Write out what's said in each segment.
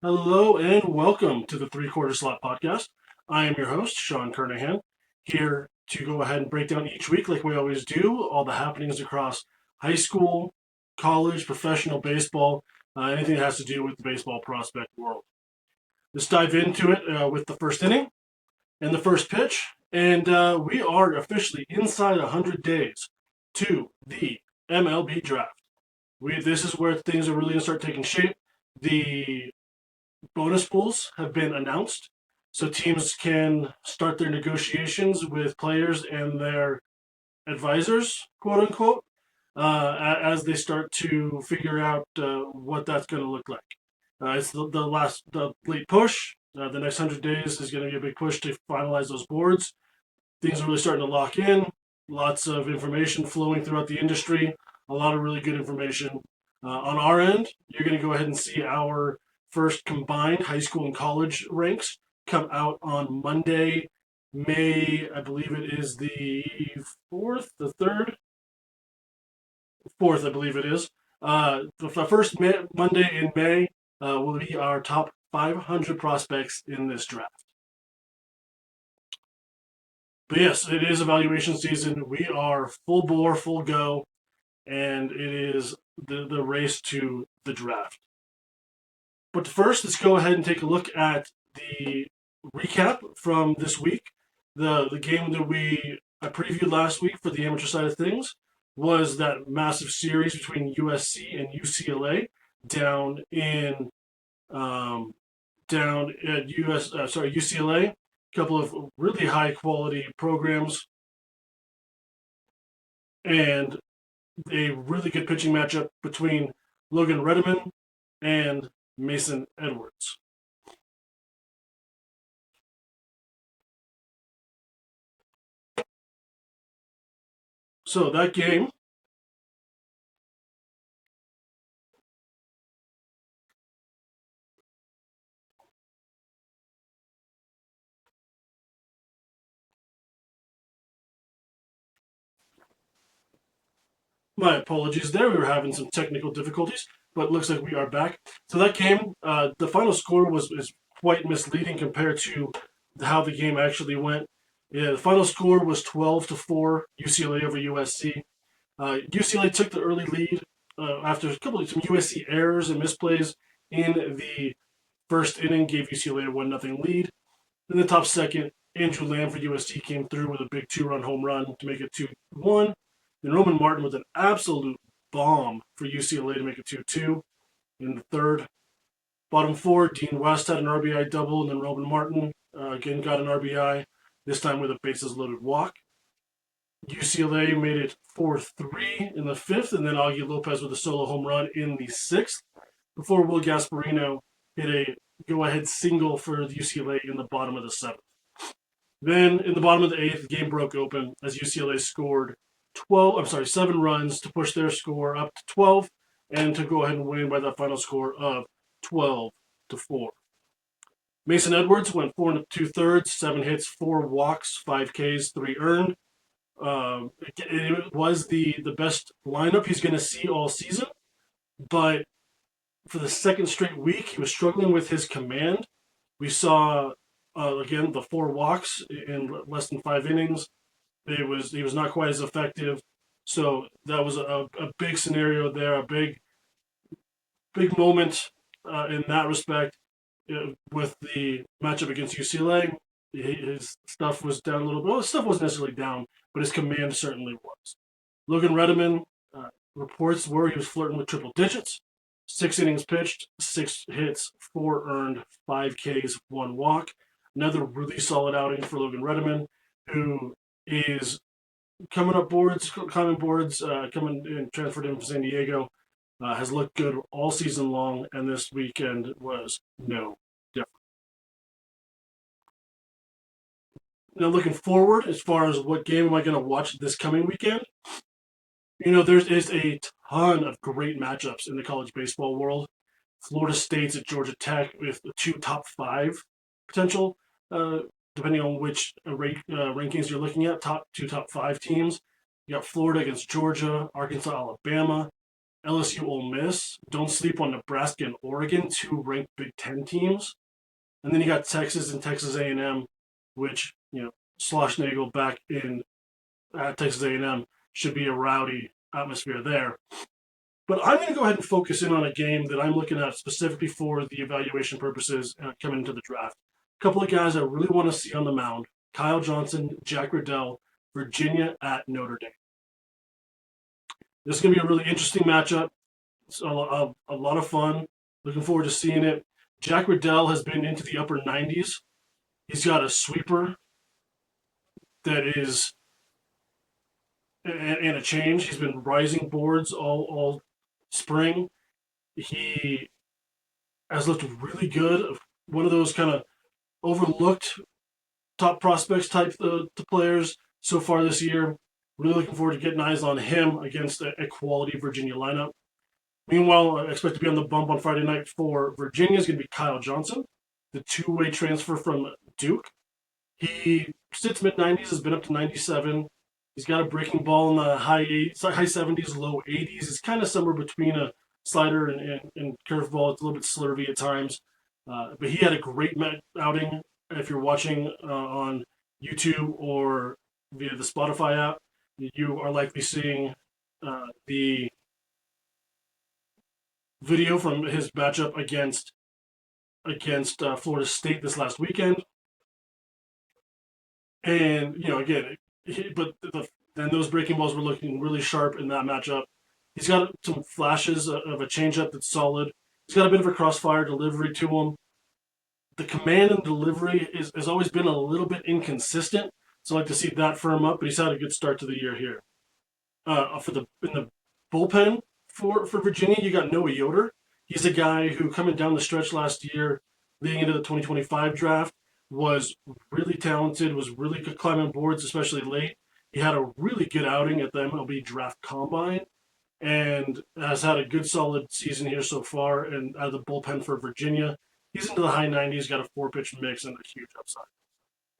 Hello and welcome to the Three Quarter Slot Podcast. I am your host, Sean Kernahan, here to go ahead and break down each week, like we always do, all the happenings across high school, college, professional baseball, anything that has to do with the baseball prospect world. Let's dive into it with the first inning and the first pitch. And we are officially inside 100 days to the MLB Draft. This is where things are really going to start taking shape. The bonus pools have been announced, so teams can start their negotiations with players and their advisors, quote unquote, as they start to figure out what that's going to look like. It's the late push. The next 100 days is going to be a big push to finalize those boards. Things are really starting to lock in. Lots of information flowing throughout the industry. A lot of really good information. On our end, you're going to go ahead and see our first combined high school and college ranks come out on Monday, I believe it is the 4th, the 3rd? 4th, I believe it is. The first Monday in May will be our top 500 prospects in this draft. But yes, it is evaluation season. We are full bore, full go, and it is the race to the draft. But first, let's go ahead and take a look at the recap from this week. The game that I previewed last week for the amateur side of things was that massive series between USC and UCLA down at UCLA. A couple of really high quality programs and a really good pitching matchup between Logan Redeman and Mason Edwards. So that game my apologies there. We were having some technical difficulties, but it looks like we are back. So that game, the final score is quite misleading compared to how the game actually went. Yeah, the final score was 12-4 UCLA over USC. UCLA took the early lead after a couple of some USC errors and misplays in the first inning, gave UCLA a 1-0 lead. In the top second, Andrew Lamb for USC came through with a big 2-run home run to make it 2-1. Then Roman Martin with an absolute bomb for UCLA to make it 2-2 in the third. Bottom four, Dean West had an RBI double, and then Roman Martin again got an RBI, this time with a bases loaded walk. UCLA made it 4-3 in the fifth, and then Augie Lopez with a solo home run in the sixth, before Will Gasparino hit a go-ahead single for UCLA in the bottom of the seventh. Then, in the bottom of the eighth, the game broke open as UCLA scored 7 runs to push their score up to 12 and to go ahead and win by that final score of 12-4. Mason Edwards went 4 2/3, 7 hits, 4 walks, 5 Ks, 3 earned. It was the best lineup he's going to see all season, but for the second straight week, he was struggling with his command. We saw, again, the 4 walks in less than 5 innings. He was not quite as effective. So that was a big scenario there, a big moment in that respect with the matchup against UCLA. His stuff was down a little bit. Well, his stuff wasn't necessarily down, but his command certainly was. Logan Redeman, reports were he was flirting with triple digits. 6 innings pitched, 6 hits, 4 earned, 5 Ks, 1 walk. Another really solid outing for Logan Redeman, who is coming in, transferred in from San Diego, has looked good all season long, and this weekend was no different. Now, looking forward, as far as what game am I going to watch this coming weekend, there is a ton of great matchups in the college baseball world. Florida State's at Georgia Tech with the 2 top 5 potential, depending on which rankings you're looking at, top 5 teams. You got Florida against Georgia, Arkansas, Alabama, LSU, Ole Miss. Don't sleep on Nebraska and Oregon, two ranked Big Ten teams. And then you got Texas and Texas A&M, which Schlossnagle back in at Texas A&M should be a rowdy atmosphere there. But I'm going to go ahead and focus in on a game that I'm looking at specifically for the evaluation purposes coming into the draft. A couple of guys I really want to see on the mound: Kyle Johnson, Jack Radel, Virginia at Notre Dame. This is going to be a really interesting matchup. It's a lot of fun. Looking forward to seeing it. Jack Radel has been into the upper 90s. He's got a sweeper that is and a change. He's been rising boards all spring. He has looked really good. One of those kind of overlooked top prospects type of players so far this year. Really looking forward to getting eyes on him against a quality Virginia lineup. Meanwhile, I expect to be on the bump on Friday night for Virginia is going to be Kyle Johnson, the two-way transfer from Duke. He sits mid-90s, has been up to 97. He's got a breaking ball in the high 70s, low 80s. It's kind of somewhere between a slider and curveball. It's a little bit slurvy at times. But he had a great outing. If you're watching on YouTube or via the Spotify app, you are likely seeing the video from his matchup against Florida State this last weekend. And again, then those breaking balls were looking really sharp in that matchup. He's got some flashes of a changeup that's solid. He's got a bit of a crossfire delivery to him. The command and delivery has always been a little bit inconsistent, so I like to see that firm up. But he's had a good start to the year here. In the bullpen for Virginia, you got Noah Yoder. He's a guy who, coming down the stretch last year, leading into the 2025 draft, was really talented, was really good climbing boards, especially late. He had a really good outing at the MLB Draft Combine and has had a good, solid season here so far. And out of the bullpen for Virginia, he's into the high 90s, got a 4-pitch mix and a huge upside.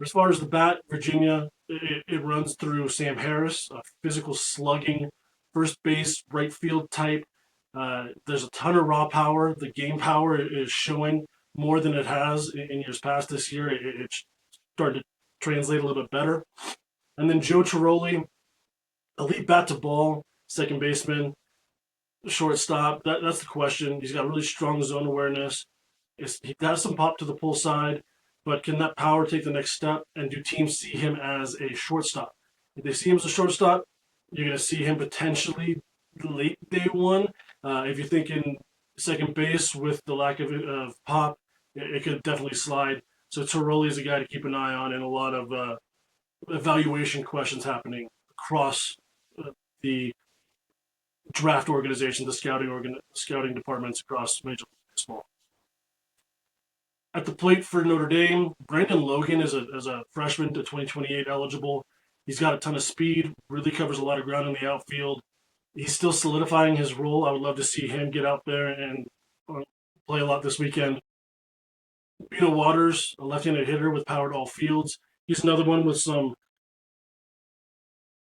As far as the bat, Virginia, it runs through Sam Harris, a physical slugging, first base, right field type. There's a ton of raw power. The game power is showing more than it has in years past this year. It's started to translate a little bit better. And then Joe Tiroli, elite bat to ball, second baseman, shortstop. That's the question. He's got really strong zone awareness. He has some pop to the pull side, but can that power take the next step? And do teams see him as a shortstop? If they see him as a shortstop, you're going to see him potentially late day one. If you're thinking second base with the lack of pop, it could definitely slide. So Tiroli is a guy to keep an eye on, and a lot of evaluation questions happening across the draft organization, the scouting departments across Major League Baseball. At the plate for Notre Dame, Brandon Logan is a freshman to 2028 eligible. He's got a ton of speed, really covers a lot of ground in the outfield. He's still solidifying his role. I would love to see him get out there and play a lot this weekend. Bino Waters, a left-handed hitter with power to all fields. He's another one with some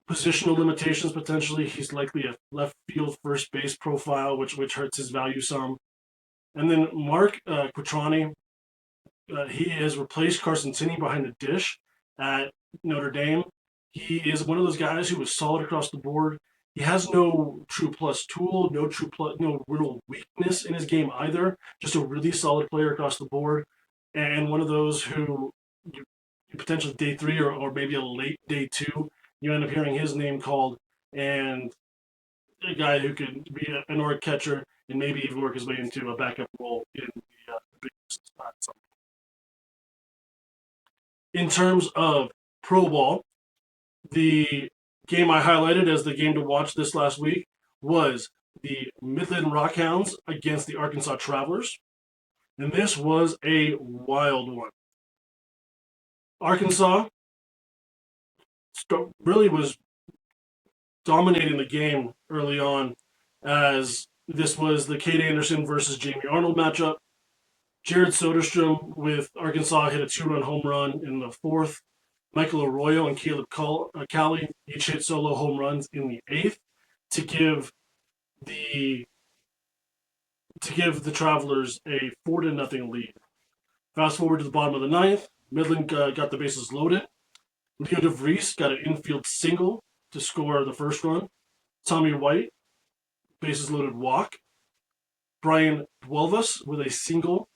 positional limitations potentially. He's likely a left field first base profile, which hurts his value some. And then Mark Quattroni, he has replaced Carson Tinney behind the dish at Notre Dame. He is one of those guys who was solid across the board. He has no true plus tool, no real weakness in his game either. Just a really solid player across the board, and one of those who you potentially day 3 or maybe a late day 2, you end up hearing his name called, and a guy who could be an org catcher and maybe even work his way into a backup role in the big spot. In terms of pro ball, the game I highlighted as the game to watch this last week was the Midland Rockhounds against the Arkansas Travelers. And this was a wild one. Arkansas really was dominating the game early on, as this was the Cade Anderson versus Jamie Arnold matchup. Jared Soderstrom with Arkansas hit a 2-run home run in the 4th. Michael Arroyo and Caleb Cali each hit solo home runs in the eighth to give the Travelers a 4-0 lead. Fast forward to the bottom of the ninth, Midland got the bases loaded. Leo DeVries got an infield single to score the first run. Tommy White, bases loaded walk. Brian Duelvas with a single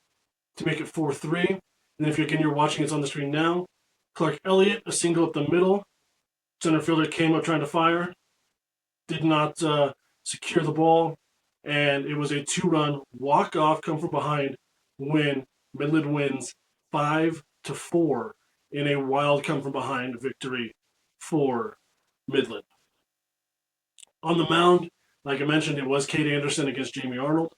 to make it 4-3. And if you're watching, it's on the screen now. Clark Elliott, a single up the middle. Center fielder came up trying to fire. Did not secure the ball. And it was a 2-run walk-off come from behind win. Midland wins 5-4 in a wild come from behind victory for Midland. On the mound, like I mentioned, it was Cade Anderson against Jamie Arnold.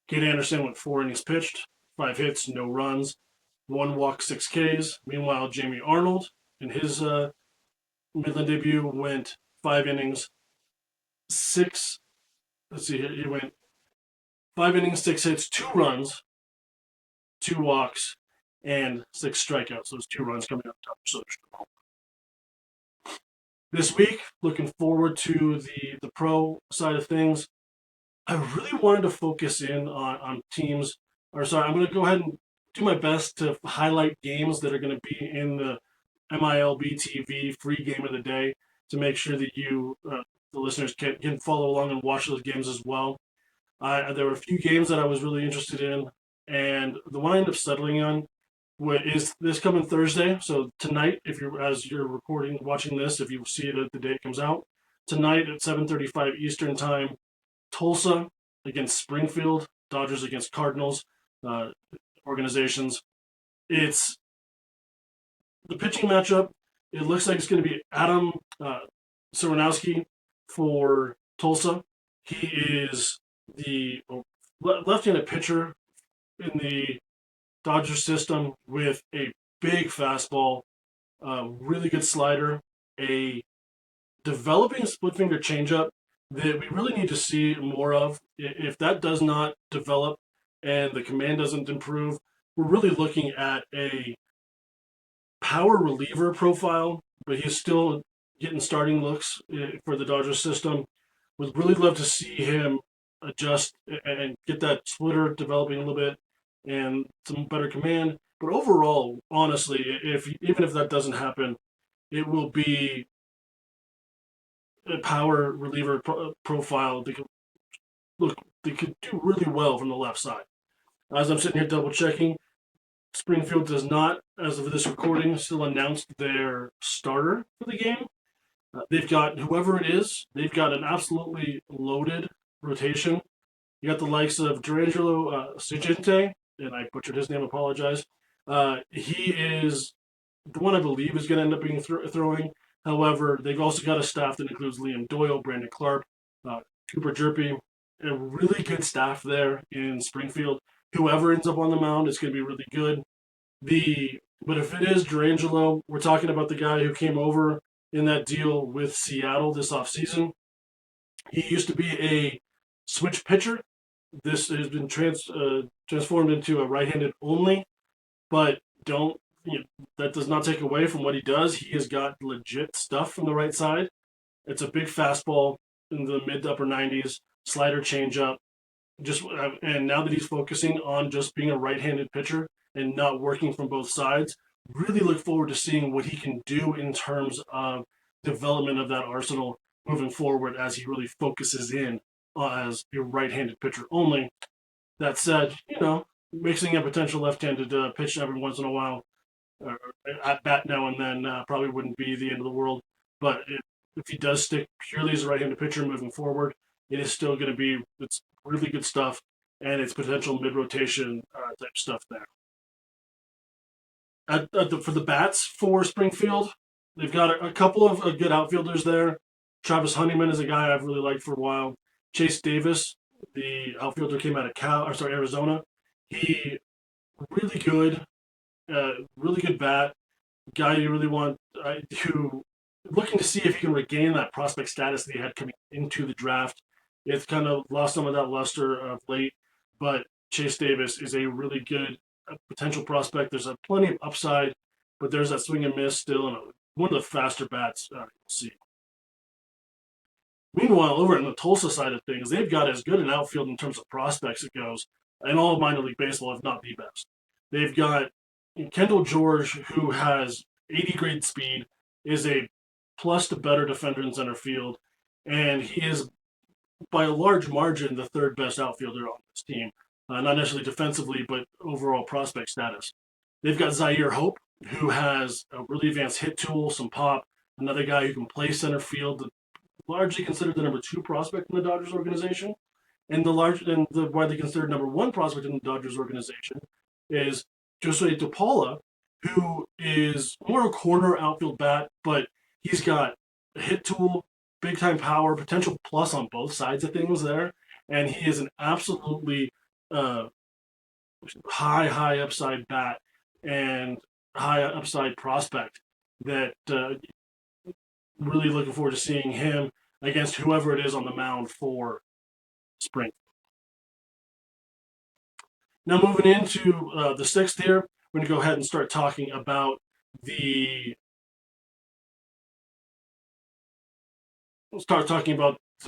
Cade Anderson went 4 innings pitched, 5 hits, no runs, 1 walk, 6 Ks. Meanwhile, Jamie Arnold, in his Midland debut, went 5 innings, 6. Let's see here. He went 5 innings, 6 hits, 2 runs, 2 walks, and 6 strikeouts. Those 2 runs coming up top. So this week, looking forward to the pro side of things. I really wanted to focus in on teams. I'm going to go ahead and do my best to highlight games that are going to be in the MILB TV free game of the day to make sure that you, the listeners, can follow along and watch those games as well. There were a few games that I was really interested in, and the one I ended up settling on is this coming Thursday. So tonight, as you're watching this, if you see it the day it comes out, tonight at 7:35 Eastern Time, Tulsa against Springfield, Dodgers against Cardinals organizations. It's the pitching matchup. It looks like it's going to be Adam Serenowski for Tulsa. He is the left-handed pitcher in the Dodger system with a big fastball, really good slider, a developing split-finger changeup that we really need to see more of. If that does not develop and the command doesn't improve, we're really looking at a power reliever profile, but he's still getting starting looks for the Dodgers system. Would really love to see him adjust and get that splitter developing a little bit and some better command. But overall, honestly, even if that doesn't happen, it will be a power reliever profile. They could do really well from the left side. As I'm sitting here double checking, Springfield does not, as of this recording, still announced their starter for the game. They've got whoever it is. They've got an absolutely loaded rotation. You got the likes of Durangelo Sugente, and I butchered his name. Apologize. He is the one I believe is going to end up being throwing. However, they've also got a staff that includes Liam Doyle, Brandon Clark, Cooper Jerpy, a really good staff there in Springfield. Whoever ends up on the mound is going to be really good. But if it is Durangelo, we're talking about the guy who came over in that deal with Seattle this offseason. He used to be a switch pitcher. This has been transformed into a right-handed only, but that does not take away from what he does. He has got legit stuff from the right side. It's a big fastball in the mid to upper 90s, slider changeup. And now that he's focusing on just being a right-handed pitcher and not working from both sides, really look forward to seeing what he can do in terms of development of that arsenal moving forward as he really focuses in as a right-handed pitcher only. That said, mixing a potential left-handed pitch every once in a while, at bat now and then, probably wouldn't be the end of the world. But if he does stick purely as a right-handed pitcher moving forward, it is still going to be it's really good stuff, and it's potential mid-rotation type stuff there. For the bats for Springfield, they've got a couple of good outfielders there. Travis Honeyman is a guy I've really liked for a while. Chase Davis, the outfielder, came out of Arizona. He really good bat. Guy you really want who looking to see if he can regain that prospect status that he had coming into the draft. It's kind of lost some of that luster of late, but Chase Davis is a really good potential prospect. There's plenty of upside, but there's that swing and miss still, and one of the faster bats you'll see. Meanwhile, over in the Tulsa side of things, they've got as good an outfield in terms of prospects it goes in all of minor league baseball, if not the best. They've got Kendall George, who has 80 grade speed, is a plus to better defender in center field, and he is by a large margin the third best outfielder on this team. Not necessarily defensively, but overall prospect status. They've got Zaire Hope, who has a really advanced hit tool, some pop, another guy who can play center field, largely considered the number 2 prospect in the Dodgers organization. And the widely considered number 1 prospect in the Dodgers organization is Josue DePaula, who is more a corner outfield bat, but he's got a hit tool, big time power, potential plus on both sides of things there. And he is an absolutely high upside bat and high upside prospect that really looking forward to seeing him against whoever it is on the mound for Springfield. Now moving into the 6th here, we're going to go ahead and start talking about some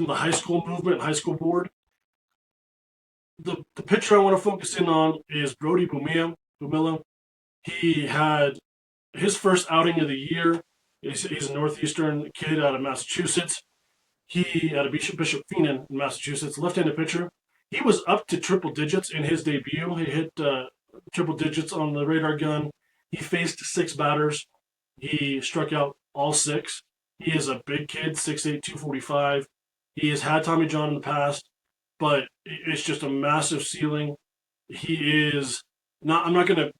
of the high school movement, high school board. The pitcher I want to focus in on is Brody Bumila. He had his first outing of the year. He's a Northeastern kid out of Massachusetts. He out of Bishop Feenan in Massachusetts, left-handed pitcher. He was up to triple digits in his debut. He hit triple digits on the radar gun. He faced 6 batters. He struck out all 6. He is a big kid, 6'8", 245. He has had Tommy John in the past, but it's just a massive ceiling. He is not, I'm not going to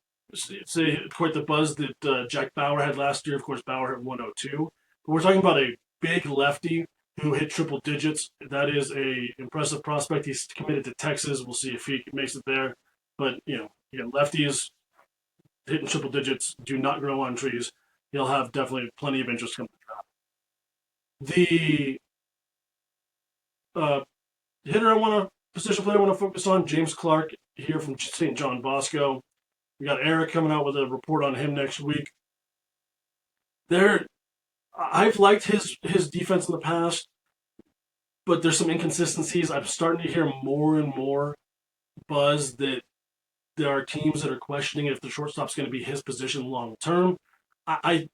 say quite the buzz that Jack Bauer had last year. Of course, Bauer hit 102. But we're talking about a big lefty who hit triple digits. That is a impressive prospect. He's committed to Texas. We'll see if he makes it there. But, again, lefties hitting triple digits do not grow on trees. He'll have definitely plenty of interest coming to the draft. The position player I want to focus on, James Clark here from St. John Bosco. We got Eric coming out with a report on him next week. I've liked his defense in the past, but there's some inconsistencies. I'm starting to hear more and more buzz that there are teams that are questioning if the shortstop's going to be his position long term. I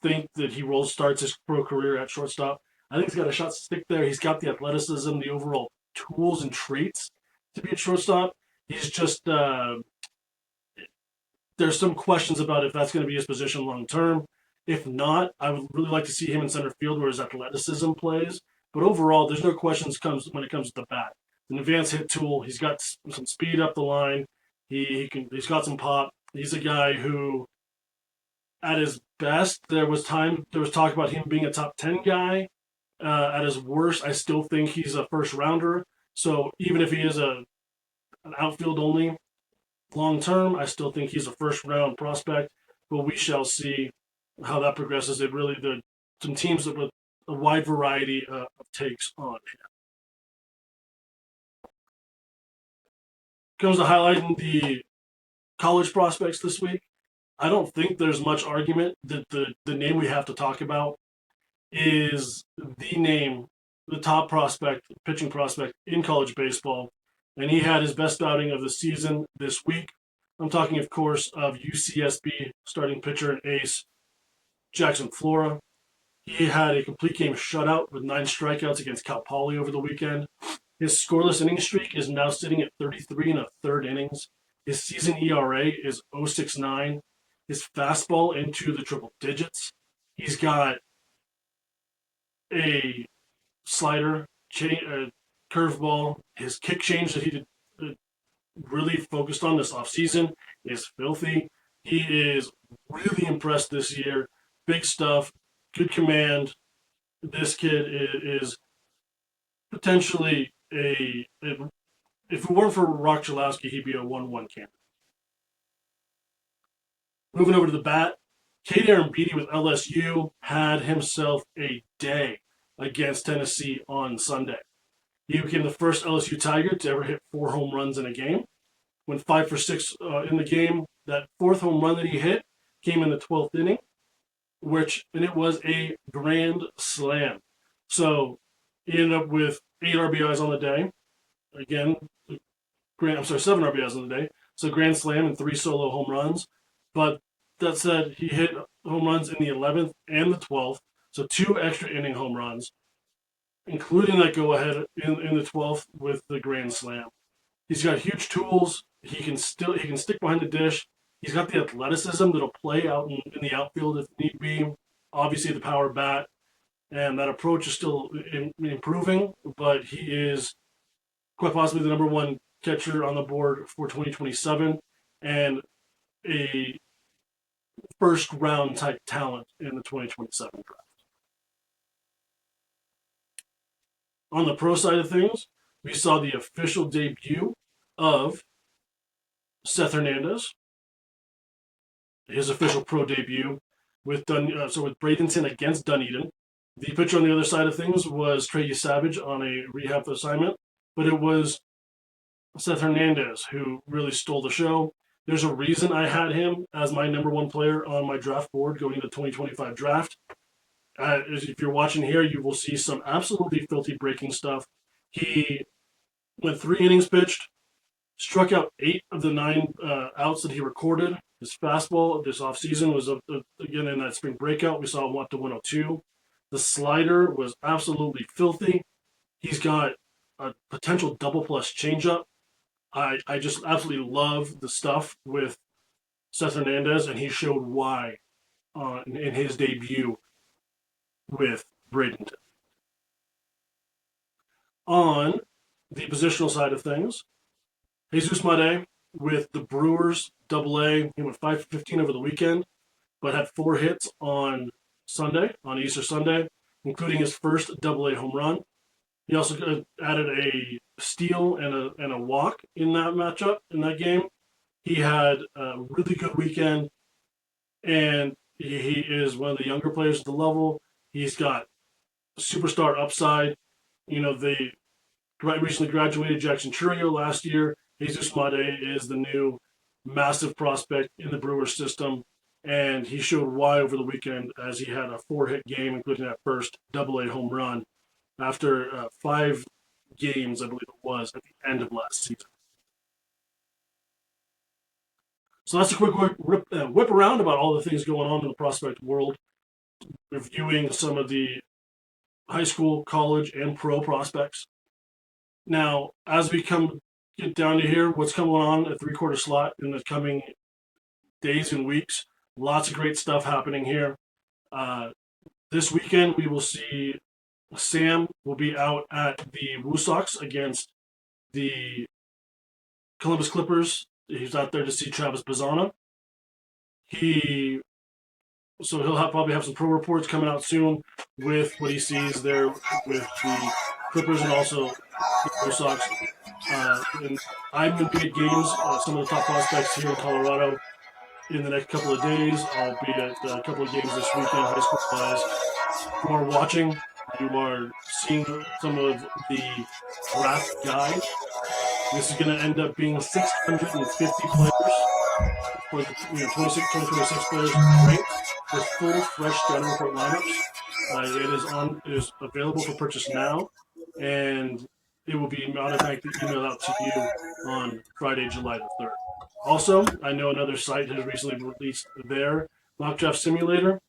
think that he starts his pro career at shortstop. I think he's got a shot to stick there. He's got the athleticism, the overall tools and traits to be a shortstop. He's just there's some questions about if that's going to be his position long term. If not, I would really like to see him in center field where his athleticism plays. But overall, there's no questions when it comes to the bat. An advanced hit tool. He's got some speed up the line. He's got some pop. He's a guy who, at his best, there was talk about him being a top 10 guy. At his worst, I still think he's a first rounder. So even if he is an outfield only long term, I still think he's a first round prospect. But we shall see how that progresses. Some teams with a wide variety of takes on him. Comes to highlighting the college prospects this week. I don't think there's much argument that the name we have to talk about is the top prospect, pitching prospect in college baseball, and he had his best outing of the season this week. I'm talking, of course, of UCSB starting pitcher and ace Jackson Flora. He had a complete game shutout with 9 strikeouts against Cal Poly over the weekend. His scoreless inning streak is now sitting at 33 1/3 innings. His season ERA is 0.69. His fastball into the triple digits. He's got a slider, curveball. His kick change that he did really focused on this offseason is filthy. He is really impressed this year. Big stuff, good command. This kid is potentially if it weren't for Rock Chalowski, he'd be a 1-1 candidate. Moving over to the bat, Cade Arrambide with LSU had himself a day against Tennessee on Sunday. He became the first LSU Tiger to ever hit 4 home runs in a game. Went 5 for 6 in the game. That 4th home run that he hit came in the 12th inning. and it was a grand slam. So he ended up with 8 RBIs on the day. Again, seven RBIs on the day. So grand slam and 3 solo home runs. But that said, he hit home runs in the 11th and the 12th. So 2 extra inning home runs, including that go ahead in the 12th with the grand slam. He's got huge tools. He can stick behind the dish. He's got the athleticism that'll play out in the outfield if need be. Obviously, the power bat, and that approach is still improving. But he is quite possibly the number one catcher on the board for 2027, and a first round type talent in the 2027 draft. On the pro side of things, we saw the official debut of Seth Hernandez, his official pro debut with with Bradenton against Dunedin. The pitcher on the other side of things was Trey Savage on a rehab assignment, but it was Seth Hernandez who really stole the show. There's a reason I had him as my number one player on my draft board going into the 2025 draft. If you're watching here, you will see some absolutely filthy breaking stuff. He went 3 innings pitched, struck out 8 of the 9 outs that he recorded. His fastball this offseason was, again, in that spring breakout. We saw him up to 102. The slider was absolutely filthy. He's got a potential double plus changeup. I just absolutely love the stuff with Seth Hernandez, and he showed why in his debut with Bradenton. On the positional side of things, Jesus Made with the Brewers AA. He went 5 for 15 over the weekend, but had 4 hits on Easter Sunday, including his first AA home run. He also added a steal and a walk in that game. He had a really good weekend, and he is one of the younger players at the level. He's got superstar upside. They recently graduated Jackson Churio last year. Jesus Made is the new massive prospect in the Brewers system, and he showed why over the weekend as he had a 4-hit game, including that first AA home run after 5 games, I believe it was, at the end of last season. So that's a quick whip around about all the things going on in the prospect world, reviewing some of the high school, college, and pro prospects. Now, as we get down to here, what's coming on at 3/4 slot in the coming days and weeks, lots of great stuff happening here. This weekend, we will see Sam will be out at the Woo Sox against the Columbus Clippers. He's out there to see Travis Bazzana. He'll probably have some pro reports coming out soon with what he sees there with the Clippers and also the Woo Sox. And I'm going to be at games, some of the top prospects here in Colorado in the next couple of days. I'll be at a couple of games this weekend, high school guys. If you are watching, you are seeing some of the draft guide. This is going to end up being 650 players for the 2026 players ranked with full, fresh scouting report lineups. It is available for purchase now, and it will be automatically emailed out to you on Friday, July the 3rd. Also, I know another site has recently released their mock draft simulator.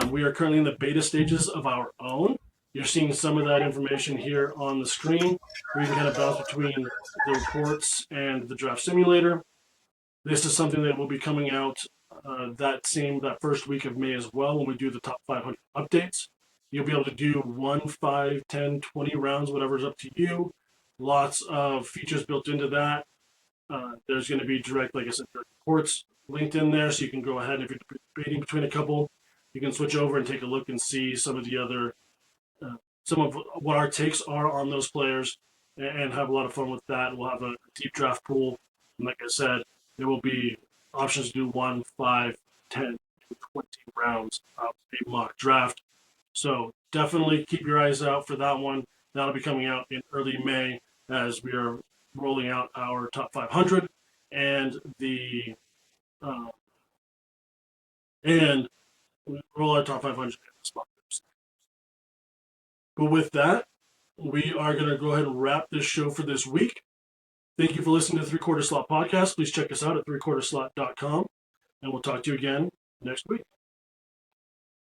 We are currently in the beta stages of our own. You're seeing some of that information here on the screen. We can kind of bounce between the reports and the draft simulator. This is something that will be coming out that first week of May as well when we do the top 500 updates. You'll be able to do 1, 5, 10, 20 rounds, whatever's up to you. Lots of features built into that. There's going to be direct reports linked in there, so you can go ahead and if you're debating between a couple, you can switch over and take a look and see some of the other, some of what our takes are on those players and have a lot of fun with that. We'll have a deep draft pool. And like I said, there will be options to do 1, 5, 10, 20 rounds of a mock draft. So definitely keep your eyes out for that one. That'll be coming out in early May as we are rolling out our top 500 and We roll our top 500 spot. But with that, we are going to go ahead and wrap this show for this week. Thank you for listening to the 3/4 Slot Podcast. Please check us out at 3/4slot.com, and we'll talk to you again next week.